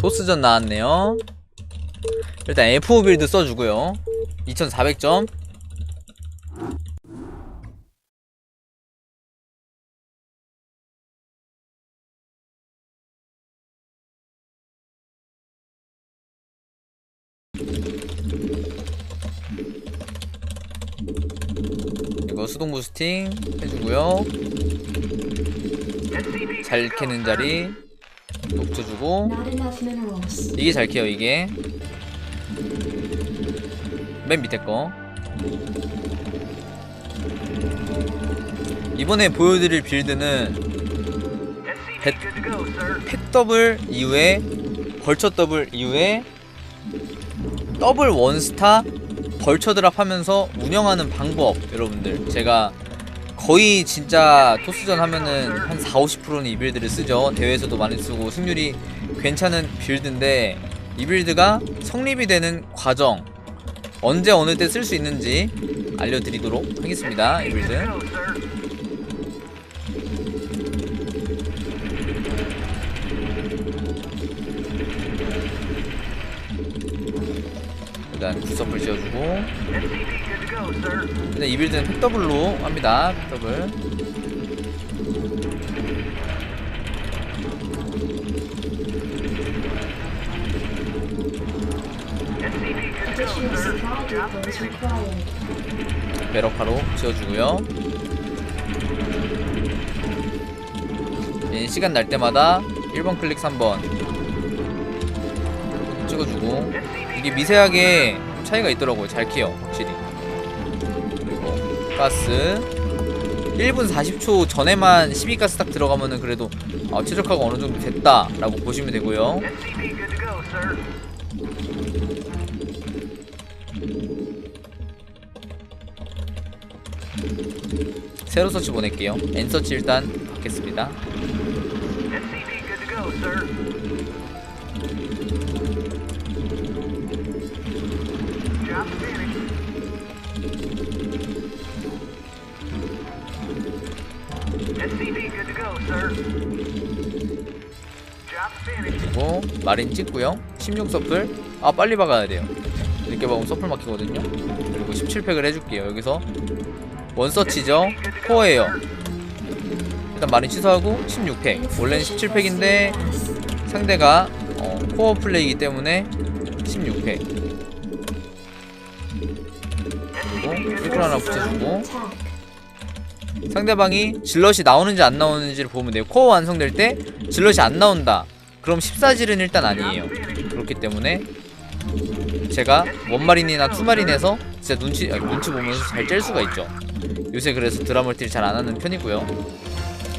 토스전 나왔네요. 일단 F5 빌드 써주고요. 2400점. 이거 수동 부스팅 해주고요. 잘 캐는 자리 녹여주고. 이게 잘 캐요. 이게 맨 밑에 거. 이번에 보여드릴 빌드는 팩 더블 이후에 벌처 더블 이후에 더블 원스타 벌처 드랍 하면서 운영하는 방법. 여러분들 제가 거의 진짜 토스전 하면은 한 40-50%는 이 빌드를 쓰죠. 대회에서도 많이 쓰고 승률이 괜찮은 빌드인데, 이 빌드가 성립이 되는 과정, 언제 어느 때 쓸 수 있는지 알려드리도록 하겠습니다. 이 빌드 일단 굿서플 지어주고. 근데 이 빌드는 팩더블로 합니다. 팩더블. 베럭파로 지어주고요. 시간 날 때마다 1번 클릭 3번 찍어주고. 이게 미세하게 차이가 있더라고요. 잘 키요 확실히. 그리고 가스 1분 40초 전에만 12가스 딱 들어가면은 그래도 최적화가 어느정도 됐다 라고 보시면 되고요. 세로 서치 보낼게요. N 서치 일단 받겠습니다. 그리고 마린 찍고요. 16서플 빨리 박아야 돼요. 이렇게 박으면 서플 막히거든요. 그리고 17팩을 해줄게요. 여기서 원서치죠. 코어예요. 일단 마린 취소하고 16팩. 원래는 17팩인데 상대가 코어 플레이이기 때문에 16팩. 그리고 1킬 하나 붙여주고. 상대방이 질럿이 나오는지 안 나오는지를 보면 돼요. 코어 완성될 때 질럿이 안 나온다, 그럼 14질은 일단 아니에요. 그렇기 때문에 제가 원마린이나 투마린에서 진짜 눈치 보면서 잘 짤 수가 있죠. 요새 그래서 드라멀티를 잘 안하는 편이고요.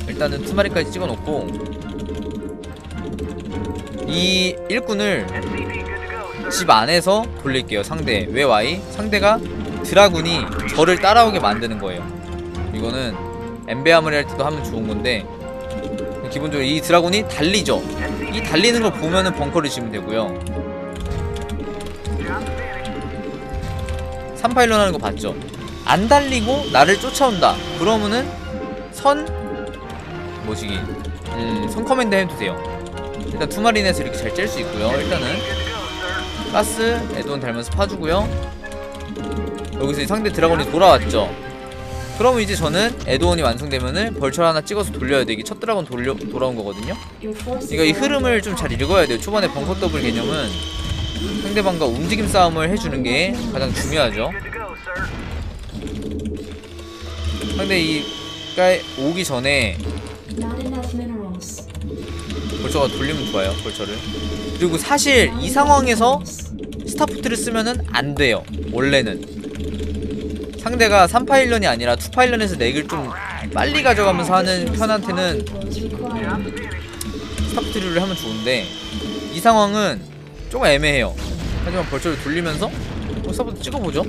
일단은 투마린까지 찍어놓고 이 일꾼을 집 안에서 돌릴게요. 상대 왜 상대가 드라군이 저를 따라오게 만드는 거예요. 이거는 엠베아무리 할 때도 하면 좋은 건데, 기본적으로 이 드라군이 달리죠. 이 달리는 걸 보면은 벙커를 지면 되고요. 3파일런 하는 거 봤죠? 안 달리고 나를 쫓아온다 그러면은 선 커맨드 해도 돼요. 일단 투마린에서 이렇게 잘 짤 수 있고요. 일단은 가스 에드온 달면서 파주고요. 여기서 상대 드라곤이 돌아왔죠. 그러면 이제 저는 에드온이 완성되면은 벌처 하나 찍어서 돌려야 돼. 이게 첫 드라곤 돌아온 거거든요. 그러니까 이 흐름을 좀 잘 읽어야 돼요. 초반에 벙커 더블 개념은 상대방과 움직임 싸움을 해주는 게 가장 중요하죠. 상대 이가 오기 전에 벌처가 돌리면 좋아요. 벌처를. 그리고 사실 이 상황에서 스타포트를 쓰면은 안 돼요. 원래는 상대가 3파일런이 아니라 2파일런에서 넥을 좀 빨리 가져가면서 하는 편한테는 스타포트를 하면 좋은데, 이 상황은 조금 애매해요. 하지만 벌처를 돌리면서 스타포트 찍어보죠.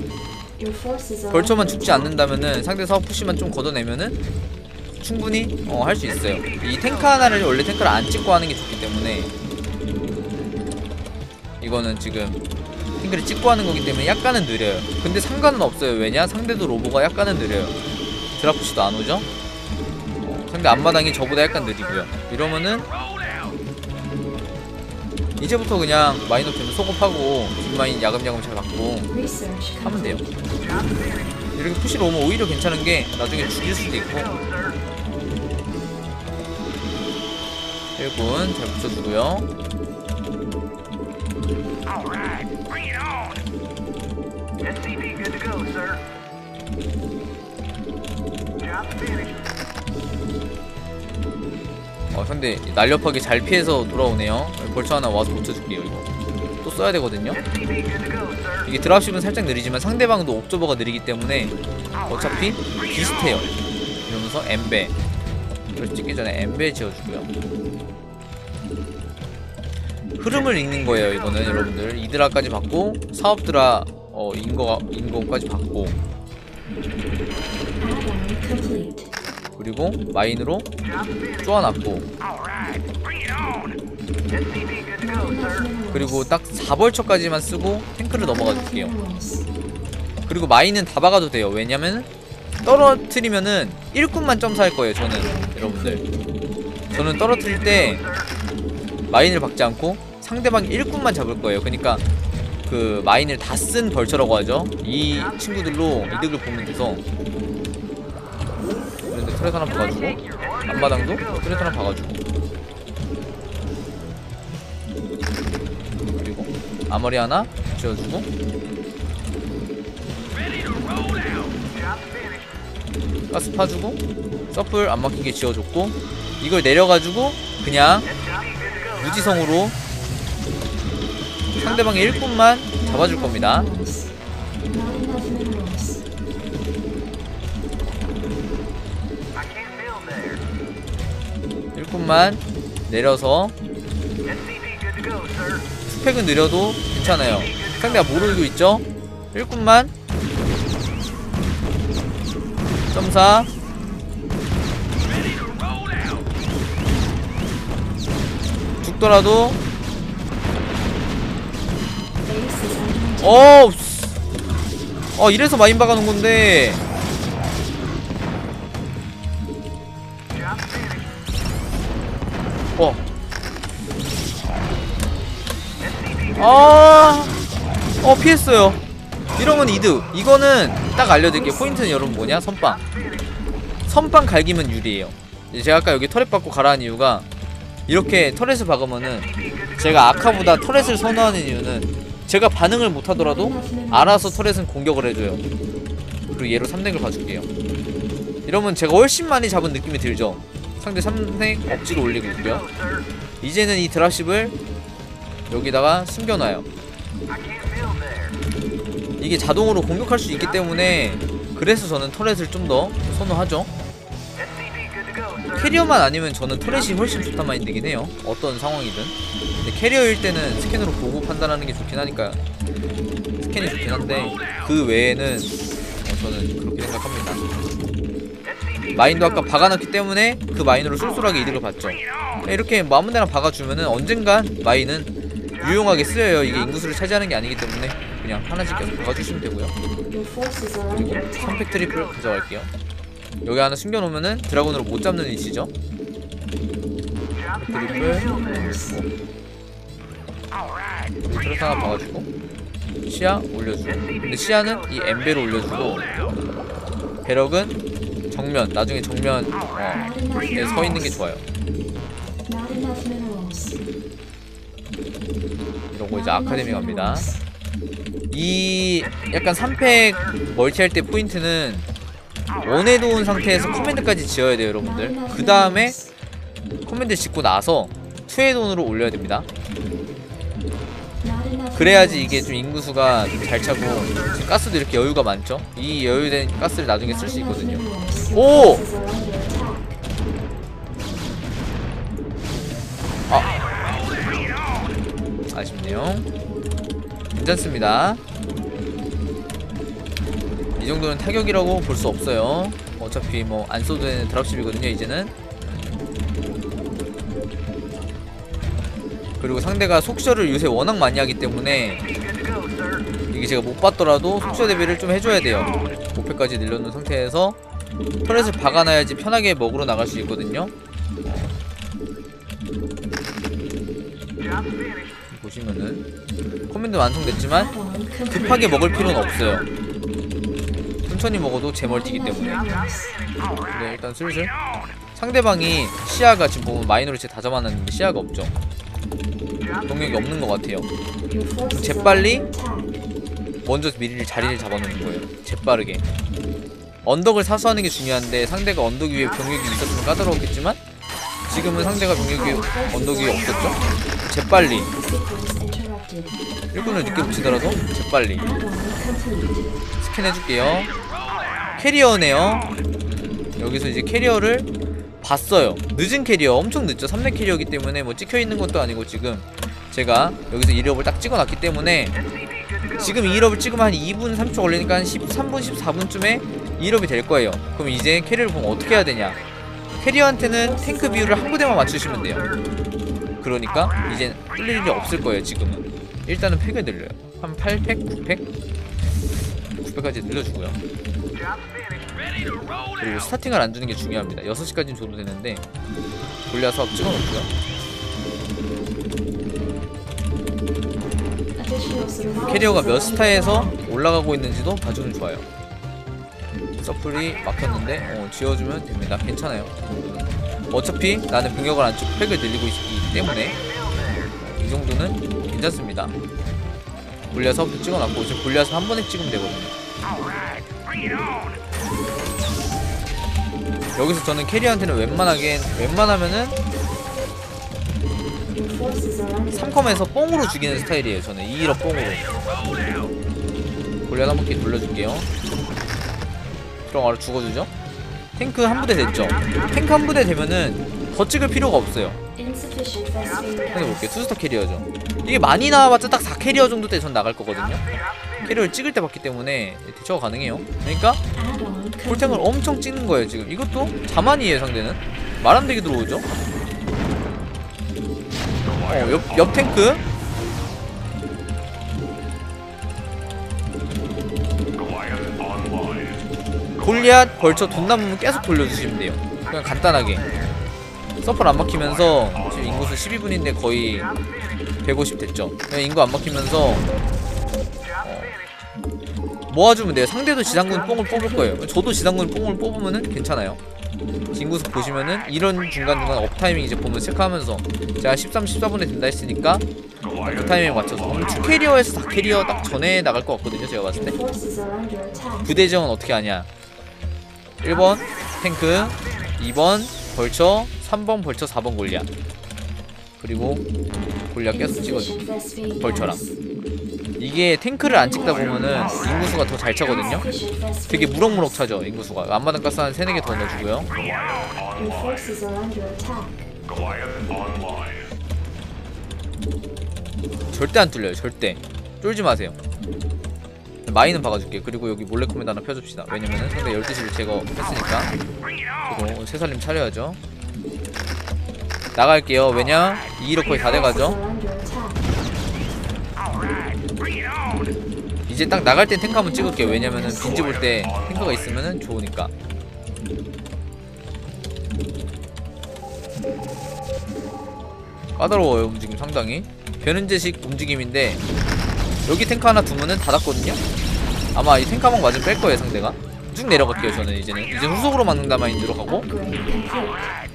벌처만 죽지 않는다면은 상대 사업 푸시만 좀 걷어내면은 충분히 할 수 있어요. 이 탱크 하나를 원래 탱크를 안 찍고 하는 게 좋기 때문에, 이거는 지금 탱크를 찍고 하는 거기 때문에 약간은 느려요. 근데 상관은 없어요. 왜냐? 상대도 로보가 약간은 느려요. 드랍푸시도 안 오죠? 상대 앞마당이 저보다 약간 느리고요. 이러면은 이제부터 그냥 마이너 캠 소급하고 뒷마인 야금야금 잘 받고 하면 돼요. 이렇게 푸시로 오면 오히려 괜찮은 게 나중에 죽일 수도 있고. 1군 잘 붙여주고요. 상대 날렵하게 잘 피해서 돌아오네요. 벌써 하나 와서 붙여줄게요. 이거 또 써야 되거든요. 이게 드랍십은 살짝 느리지만 상대방도 옵저버가 느리기 때문에 어차피 비슷해요. 이러면서 엠베 그래서 찍기 전에 엠베 지어주고요. 흐름을 읽는 거예요. 이거는 여러분들 이드라까지 받고 사업드라 인거까지 받고 그리고 마인으로 쪼아놨고 그리고 딱 4벌처까지만 쓰고 탱크를 넘어가 줄게요. 그리고 마인은 다 박아도 돼요. 왜냐면 떨어뜨리면은 1군만 점사할 거예요. 저는 여러분들 저는 떨어뜨릴 때 마인을 박지 않고 상대방 1군만 잡을 거예요. 그러니까 그 마인을 다 쓴 벌처라고 하죠. 이 친구들로 이득을 보면 돼서. 그런데 트레 하나 박아주고 앞마당도 트레 하나 박아주고 그리고 아머리 하나 지어주고 가스 파주고 서플 안 막히게 지어줬고 이걸 내려가지고 그냥 무지성으로 상대방의 1군만 잡아줄 겁니다. 일꾼만 내려서 스펙은 느려도 괜찮아요. 상대가 모르고 있죠? 일꾼만 점사 죽더라도 이래서 마인 박아놓은 건데 피했어요. 이런건 이득. 이거는 딱 알려드릴게요. 포인트는 여러분 뭐냐? 선빵 갈기면 유리해요. 제가 아까 여기 터렛 받고 가라한 이유가 이렇게 터렛을 박으면은 제가 아카보다 터렛을 선호하는 이유는 제가 반응을 못하더라도 알아서 터렛은 공격을 해줘요. 그리고 얘로 3넥을 봐줄게요. 이러면 제가 훨씬 많이 잡은 느낌이 들죠. 상대 3넥 억지로 올리고 있고요. 이제는 이 드랍십을 여기다가 숨겨놔요. 이게 자동으로 공격할 수 있기 때문에 그래서 저는 터렛을 좀 더 선호하죠. 캐리어만 아니면 저는 터렛이 훨씬 좋단 마인드긴 해요. 어떤 상황이든. 근데 캐리어일 때는 스캔으로 보고 판단하는 게 좋긴 하니까 스캔이 좋긴 한데 그 외에는 저는 그렇게 생각합니다. 마인도 아까 박아놨기 때문에 그 마인으로 쏠쏠하게 이득을 봤죠. 이렇게 아무데나 박아주면은 언젠간 마인은 유용하게 쓰여요. 이게 인구수를 차지하는 게 아니기 때문에 그냥 하나씩 계속 박아주시면 되고요. 그리고 선팩 트리플 가져갈게요. 여기 하나 숨겨놓으면은 드라곤으로 못 잡는 위치죠. 트리플 트레스 하나 박아주고 시야 올려주고 근데 시야는 이 엠베로 올려주고 배럭은 정면 나중에 정면 서 있는 게 좋아요. 이러고 이제 아카데미 갑니다. 이 약간 3팩 멀티할 때 포인트는 원에 놓은 상태에서 커맨드까지 지어야 돼요 여러분들. 그 다음에 커맨드 짓고 나서 2의 돈으로 올려야 됩니다. 그래야지 이게 좀 인구수가 좀 잘 차고 지금 가스도 이렇게 여유가 많죠. 이 여유된 가스를 나중에 쓸 수 있거든요. 오! 아쉽네요. 괜찮습니다. 이 정도는 타격이라고 볼 수 없어요. 어차피 뭐 안 써도 되는 드랍십이거든요 이제는. 그리고 상대가 속셔를 요새 워낙 많이 하기 때문에 이게 제가 못 봤더라도 속셔 대비를 좀 해줘야 돼요. 목표까지 늘려놓은 상태에서 터렛을 박아놔야지 편하게 먹으러 나갈 수 있거든요. 보시면은 커맨드 완성됐지만 급하게 먹을 필요는 없어요. 천천히 먹어도 제 멀티이기 때문에. 네, 일단 슬슬 상대방이 시야가 지금 보면 마이너를 다 잡아놨는데 시야가 없죠. 병력이 없는 것 같아요. 재빨리 먼저 미리 자리를 잡아놓는 거예요. 재빠르게 언덕을 사수하는 게 중요한데 상대가 언덕 위에 병력이 있었으면 까다로웠겠지만 지금은 상대가 병력이 언덕 위에 없었죠. 재빨리 일꾼을 늦게 붙이더라도 재빨리 스캔해줄게요. 캐리어네요. 여기서 이제 캐리어를 봤어요. 늦은 캐리어, 엄청 늦죠. 3렙 캐리어이기 때문에 뭐 찍혀있는 것도 아니고 지금 제가 여기서 2럽을 딱 찍어놨기 때문에 지금 2럽을 찍으면 한 2분 30초 걸리니까 한 13분 14분쯤에 2럽이 될 거예요. 그럼 이제 캐리어를 보면 어떻게 해야 되냐. 캐리어한테는 탱크 비율을 한 부대만 맞추시면 돼요. 그러니까 이제 뚫릴 일이 없을 거예요. 지금은 일단은 팩을 늘려요. 한 8팩? 9팩까지 늘려주고요. 그리고 스타팅을 안 주는 게 중요합니다. 6시까지는 줘도 되는데 골리앗 사업 찍어놓고요. 캐리어가 몇 스타에서 올라가고 있는지도 봐주면 좋아요. 서플이 막혔는데 지워주면 됩니다. 괜찮아요. 어차피 나는 병력을 안 찍고 팩을 늘리고 있기 때문에 이 정도는 괜찮습니다. 골리앗 사업도 찍어놨고 지금 골리앗을 한 번에 찍으면 되거든요. 여기서 저는 캐리어한테는 웬만하면은 3컴에서 뽕으로 죽이는 스타일이에요. 저는 2일업 뽕으로. 골리앗 한 바퀴 돌려줄게요. 그럼 바로 죽어주죠. 탱크 한 부대 됐죠. 탱크 한 부대 되면은 더 찍을 필요가 없어요. 해볼게요. 투스타 캐리어죠. 이게 많이 나와봤자 딱 4캐리어 정도 때 전 나갈 거거든요. 캐리어를 찍을 때 봤기 때문에 대처가 가능해요. 그러니까 폴탱을 엄청 찍는 거예요. 지금 이것도 자만이에요. 상대는 말 안 되게 들어오죠. 옆 탱크 골리앗 벌쳐 돈 남으면 계속 돌려주시면 돼요. 그냥 간단하게 서플 안 막히면서 지금 인구수 12분인데 거의 150 됐죠. 그냥 인구 안 막히면서 모아주면 돼요. 상대도 지상군 뽕을 뽑을 거예요. 저도 지상군 뽕을 뽑으면은 괜찮아요. 인구수 보시면은 이런 중간중간 업타이밍 이제 보면 체크하면서 제가 13, 14분에 된다 했으니까 그 타이밍에 맞춰서 2캐리어에서 4캐리어 딱 전에 나갈 것 같거든요. 제가 봤을 때 부대 지형은 어떻게 하냐. 1번 탱크, 2번 벌처, 3번 벌처, 4번 골리앗. 그리고 골리앗 계속 찍어줘. 벌처랑 이게 탱크를 안 찍다 보면은 인구수가 더 잘 차거든요. 되게 무럭무럭 차죠. 인구수가. 앞마당 가스 한 3-4개 더 넣어주고요. 절대 안 뚫려요. 절대 쫄지 마세요. 마이는 박아줄게. 그리고 여기 몰래 코멘트 하나 펴줍시다. 왜냐면은 상대 12시를 제거했으니까 저도 새살림 차려야죠. 나갈게요. 왜냐 2일업 거의 다 돼가죠. 이제 딱 나갈 땐 탱크 한번 찍을게요. 왜냐면은 빈집 볼 때 탱크가 있으면은 좋으니까. 까다로워요. 움직임 상당히 변현재식 움직임인데 여기 탱크 하나 두면은 닫았거든요. 아마 이 탱크 한번 맞으면 뺄 거예요. 상대가 쭉 내려갈게요. 저는 이제 후속으로 막는다 마인드로 가고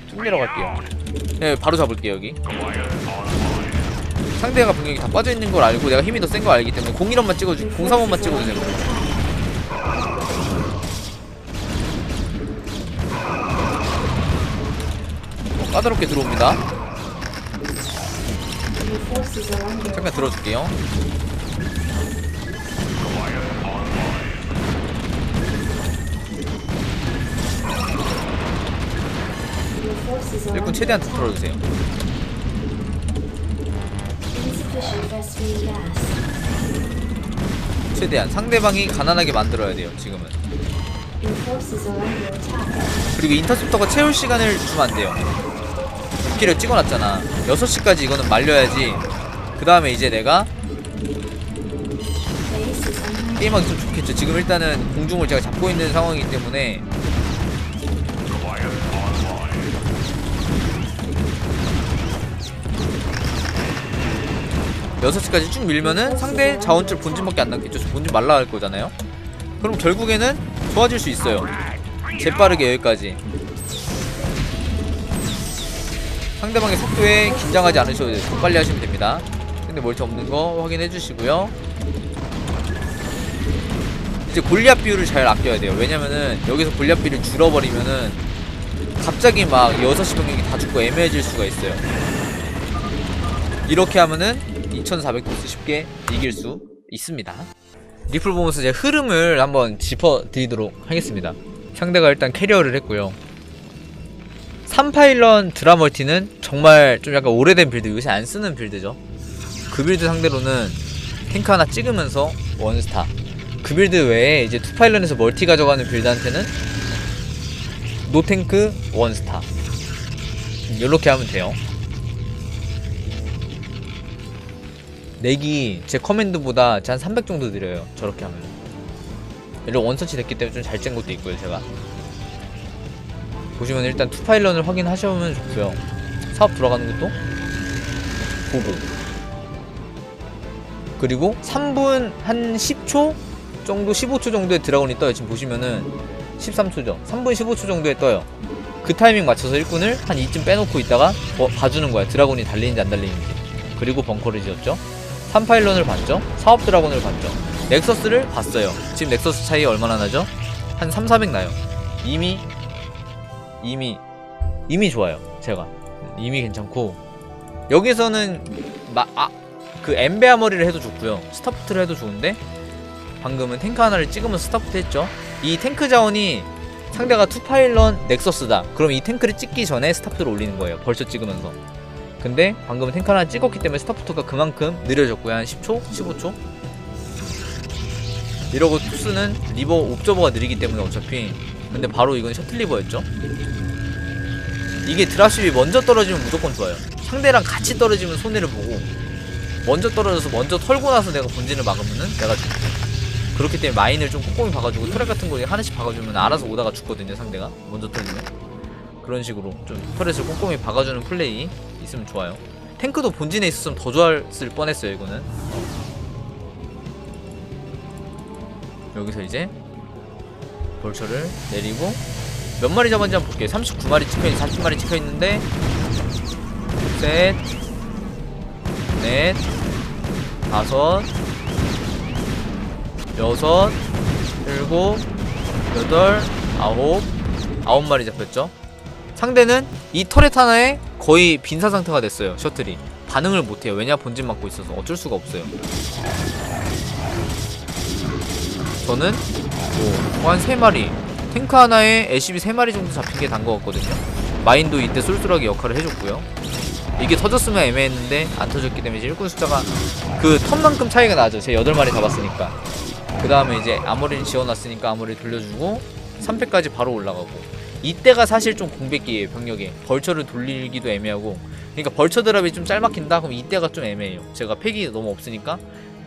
쭉 내려갈게요. 네, 바로 잡을게요. 여기 상대가 병력이 다 빠져있는 걸 알고 내가 힘이 더 센 거 알기 때문에 01원만 찍어주 03원만 찍어주세요. 까다롭게 들어옵니다. 잠깐 들어줄게요. 일꾼 최대한 다 틀어주세요. 최대한 상대방이 가난하게 만들어야 돼요. 지금은. 그리고 인터셉터가 채울 시간을 주면 안 돼요. 6기를 찍어놨잖아. 6시까지 이거는 말려야지. 그 다음에 이제 내가 게임하기 좀 좋겠죠. 지금 일단은 공중을 제가 잡고 있는 상황이기 때문에 6시까지 쭉 밀면은 상대 자원줄 본진밖에 안 남겠죠. 본진 말라갈 거잖아요. 그럼 결국에는 좋아질 수 있어요. 재빠르게 여기까지. 상대방의 속도에 긴장하지 않으셔도 돼요. 더 빨리 하시면 됩니다. 근데 멀티 없는 거 확인해 주시고요. 이제 골리앗 비율을 잘 아껴야 돼요. 왜냐면은 여기서 골리앗 비율을 줄여버리면은 갑자기 막 6시 병력이 다 죽고 애매해질 수가 있어요. 이렇게 하면은 2400도스 쉽게 이길 수 있습니다. 리플 보면서 이제 흐름을 한번 짚어드리도록 하겠습니다. 상대가 일단 캐리어를 했고요. 3파일런 드라멀티는 정말 좀 약간 오래된 빌드, 요새 안 쓰는 빌드죠. 그 빌드 상대로는 탱크 하나 찍으면서 원스타. 그 빌드 외에 이제 2파일런에서 멀티 가져가는 빌드한테는 노탱크 원스타. 이렇게 하면 돼요. 렉이 제 커맨드보다 한 300 정도 느려요. 저렇게 하면. 이런 원서치 됐기 때문에 좀 잘 짠 것도 있고요, 제가. 보시면 일단 2파일런을 확인하셔면 좋고요. 사업 들어가는 것도 보고. 그리고 3분 한 10초 정도, 15초 정도에 드라곤이 떠요. 지금 보시면은 13초죠. 3분 15초 정도에 떠요. 그 타이밍 맞춰서 일꾼을 한 이쯤 빼놓고 있다가 봐주는 거야. 드라곤이 달리는지 안 달리는지. 그리고 벙커를 지었죠. 3파일런을 봤죠. 사업 드라곤을 봤죠. 넥서스를 봤어요. 지금 넥서스 차이 얼마나 나죠? 한 3, 400 나요. 이미 좋아요. 제가 이미 괜찮고, 여기서는 그 엠베아 머리를 해도 좋고요. 스타프트를 해도 좋은데, 방금은 탱크 하나를 찍으면서 스타프트 했죠. 이 탱크 자원이 상대가 2파일런 넥서스다. 그럼 이 탱크를 찍기 전에 스타프트를 올리는 거예요. 벌써 찍으면서. 근데 방금은 탱크 하나 찍었기 때문에 스타프트가 그만큼 느려졌고요. 한 10초? 15초? 이러고 투스는 리버 옵저버가 느리기 때문에 어차피. 근데 바로 이건 셔틀 리버였죠. 이게 드랍십이 먼저 떨어지면 무조건 좋아요. 상대랑 같이 떨어지면 손해를 보고, 먼저 떨어져서 먼저 털고 나서 내가 본진을 막으면은 내가 죽고. 그렇기 때문에 마인을 좀 꼼꼼히 봐가지고 터렛 같은 거 하나씩 박아주면 알아서 오다가 죽거든요. 상대가 먼저 털리면. 그런 식으로 좀 터렛을 꼼꼼히 박아주는 플레이 있으면 좋아요. 탱크도 본진에 있었으면 더 좋았을 뻔했어요. 이거는 여기서 이제 벌처를 내리고 몇 마리 잡았는지 한번 볼게요. 39마리 찍혀있는, 40마리 찍혀있는데 셋, 넷, 다섯, 여섯, 일곱, 여덟, 아홉 마리 잡혔죠. 상대는 이 터렛 하나에 거의 빈사 상태가 됐어요. 셔틀이 반응을 못해요. 왜냐? 본진 맞고 있어서 어쩔 수가 없어요. 저는 뭐 한 3마리, 탱크 하나에 애쉬비 3마리 정도 잡힌 게 단 것 같거든요. 마인도 이때 쏠쏠하게 역할을 해줬고요. 이게 터졌으면 애매했는데 안 터졌기 때문에 이제 일꾼 숫자가 그 턴만큼 차이가 나죠. 제 8마리 잡았으니까. 그 다음에 이제 아머리를 지어놨으니까 아머리 돌려주고 3패까지 바로 올라가고. 이때가 사실 좀 공백기예요. 병력에 벌처를 돌리기도 애매하고. 그러니까 벌처 드랍이 좀 짤막힌다? 그럼 이때가 좀 애매해요. 제가 팩이 너무 없으니까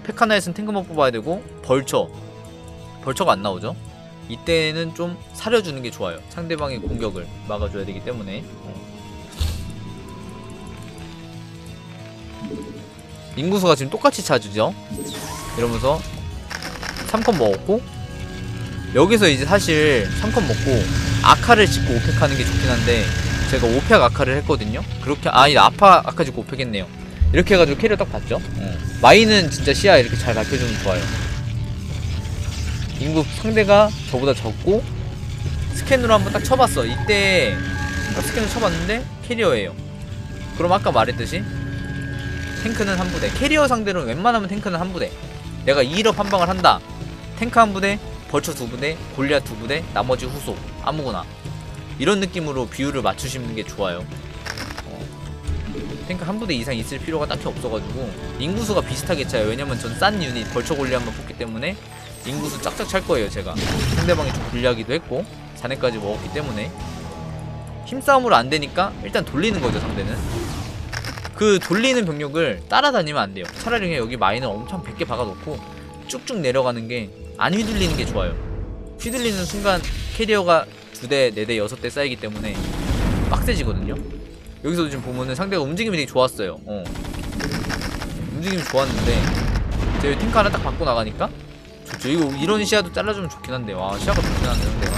팩 하나에선 탱크만 뽑아야 되고, 벌처가 안 나오죠. 이때는 좀 사려주는 게 좋아요. 상대방의 공격을 막아줘야 되기 때문에. 인구수가 지금 똑같이 차주죠. 이러면서 3컷 먹었고, 여기서 이제 사실 3컷 먹고 아카를 짓고 5팩 하는 게 좋긴 한데, 제가 5팩 아카를 했거든요. 그렇게 아카 짓고 5팩 했네요. 이렇게 해가지고 캐리어 딱 봤죠. 마인은 진짜 시야 이렇게 잘 밝혀주면 좋아요. 인구 상대가 저보다 적고 스캔으로 한번 딱 쳐봤어. 이때 딱 스캔을 쳐봤는데 캐리어예요. 그럼 아까 말했듯이 탱크는 한 부대, 캐리어 상대로는 웬만하면 탱크는 한 부대. 내가 2일업 한 방을 한다. 탱크 한 부대, 벌처 2부대, 골리앗 2부대, 나머지 후속 아무거나. 이런 느낌으로 비율을 맞추시는 게 좋아요. 탱크 한 부대 이상 있을 필요가 딱히 없어가지고 인구수가 비슷하게 차요. 왜냐면 전 싼 유닛 벌처 골리앗만 뽑기 때문에 인구수 짝짝 찰 거예요. 제가 상대방이 좀 불리하기도 했고 잔해까지 먹었기 때문에 힘싸움으로 안 되니까 일단 돌리는 거죠. 상대는 그 돌리는 병력을 따라다니면 안 돼요. 차라리 그냥 여기 마인을 엄청 100개 박아놓고 쭉쭉 내려가는 게, 안 휘둘리는 게 좋아요. 휘둘리는 순간 캐리어가 2대, 4대, 6대 쌓이기 때문에 빡세지거든요. 여기서도 지금 보면은 상대가 움직임이 되게 좋았어요. 움직임이 좋았는데 제가 탱크 하나 딱 받고 나가니까 좋죠. 이거 이런 시야도 잘라주면 좋긴 한데 와 시야가 좋긴 한데 내가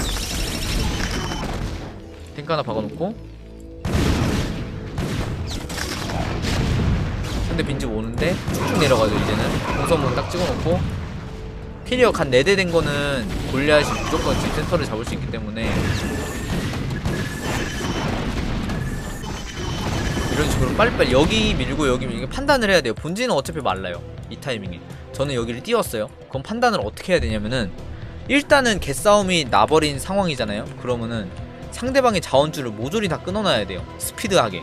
탱크 하나 박아놓고 근데 빈집 오는데 쭉쭉 내려가죠. 이제는 공성문 딱 찍어놓고 캐리어 간 4대 된 거는 골리앗이 무조건 집 센터를 잡을 수 있기 때문에 이런 식으로 빨리빨리 여기 밀고 여기 밀고 판단을 해야 돼요. 본진은 어차피 말라요. 이 타이밍에 저는 여기를 띄웠어요. 그럼 판단을 어떻게 해야 되냐면은 일단은 개싸움이 나버린 상황이잖아요. 그러면은 상대방의 자원줄을 모조리 다 끊어놔야 돼요. 스피드하게.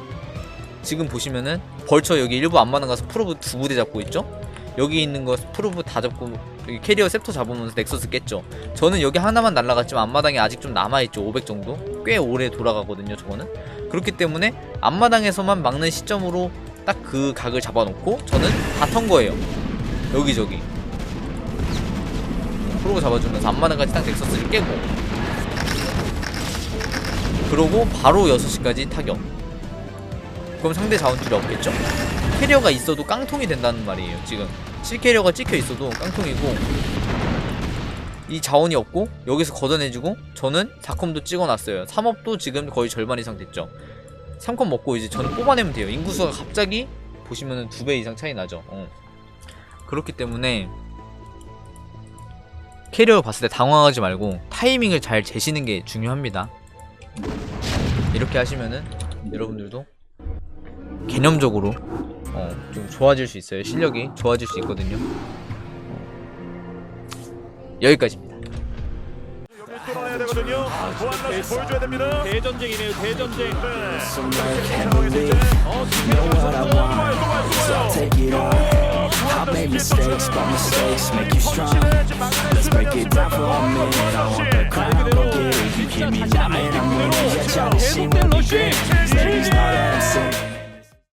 지금 보시면은 벌처 여기 일부 앞마당 가서 프로브 2부대 잡고 있죠. 여기 있는 거 프로브 다 잡고 여기 캐리어 셉터 잡으면서 넥서스 깼죠. 저는 여기 하나만 날라갔지만 앞마당에 아직 좀 남아있죠. 500 정도 꽤 오래 돌아가거든요. 저거는 그렇기 때문에 앞마당에서만 막는 시점으로 딱 그 각을 잡아놓고 저는 다 턴 거예요. 여기저기 프로브 잡아주면서 앞마당까지 딱 넥서스를 깨고 그러고 바로 6시까지 타격. 그럼 상대 자원줄이 없겠죠? 캐리어가 있어도 깡통이 된다는 말이에요. 지금 7캐리어가 찍혀있어도 깡통이고 이 자원이 없고 여기서 걷어내주고 저는 4컴도 찍어놨어요. 3업도 지금 거의 절반 이상 됐죠. 3컴 먹고 이제 저는 뽑아내면 돼요. 인구수가 갑자기 보시면은 2배 이상 차이 나죠. 그렇기 때문에 캐리어 봤을 때 당황하지 말고 타이밍을 잘 재시는 게 중요합니다. 이렇게 하시면은 여러분들도 개념적으로 좀 좋아질 수 있어요. 실력이 좋아질 수 있거든요. 여기까지입니다. 뚫어내야 되거든요. 보안라스 보여줘야 됩니다. 대전쟁이네요. 대전쟁. I've made mistakes, but mistakes make you strong. Let's break it down for a minute. I want the crown, go get it. You hear me now, man, I'm winning. Yeah, try to see what we been. Ladies know that I'm sick.